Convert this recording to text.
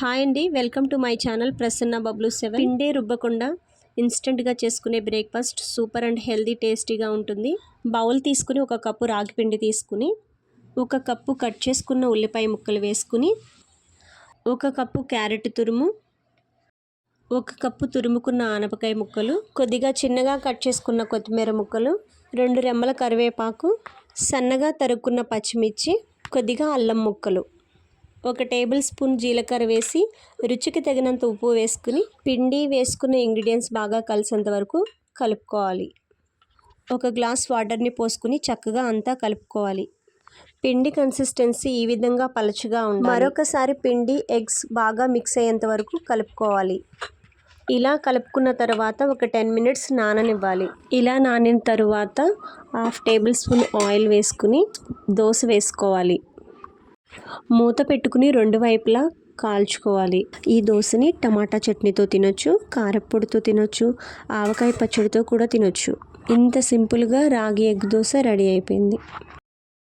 Hi అండి, welcome to my channel Prasanna Bablu 7. పిండి రుబ్బకుండా ఇన్స్టెంట్గా చేసుకునే బ్రేక్ఫాస్ట్ సూపర్ అండ్ హెల్దీ టేస్టీగా ఉంటుంది. బౌల్ తీసుకుని ఒక కప్పు రాగి పిండి తీసుకుని ఒక కప్పు కట్ చేసుకున్న ఉల్లిపాయ ముక్కలు వేసుకుని ఒక కప్పు క్యారెట్ తురుము, ఒక కప్పు తురుముకున్న ఆనపకాయ ముక్కలు, కొద్దిగా చిన్నగా కట్ చేసుకున్న కొత్తిమీర ముక్కలు, 2 రెమ్మల కరివేపాకు, సన్నగా తరుక్కున్న పచ్చిమిర్చి, కొద్దిగా అల్లం ముక్కలు, 1 టేబుల్ స్పూన్ జీలకర్ర వేసి రుచికి తగినంత ఉప్పు వేసుకుని పిండి వేసుకున్న ఇంగ్రీడియంట్స్ బాగా కలిసేంత వరకు కలుపుకోవాలి. 1 గ్లాస్ వాటర్ని పోసుకుని చక్కగా అంతా కలుపుకోవాలి. పిండి కన్సిస్టెన్సీ ఈ విధంగా పలుచగా ఉండాలి. మరొకసారి పిండి ఎగ్స్ బాగా మిక్స్ అయ్యేంత వరకు కలుపుకోవాలి. ఇలా కలుపుకున్న తర్వాత ఒక 10 మినిట్స్ నాననివ్వాలి. ఇలా నానిన తర్వాత 1/2 టేబుల్ స్పూన్ ఆయిల్ వేసుకుని దోశ వేసుకోవాలి. మూత పెట్టుకుని 2 వైపులా కాల్చుకోవాలి. ఈ దోశని టమాటా చట్నీతో తినొచ్చు, కారప్పొడితో తినొచ్చు, ఆవకాయ పచ్చడితో కూడా తినొచ్చు. ఇంత సింపుల్గా రాగి ఎగ్ దోశ రెడీ అయిపోయింది.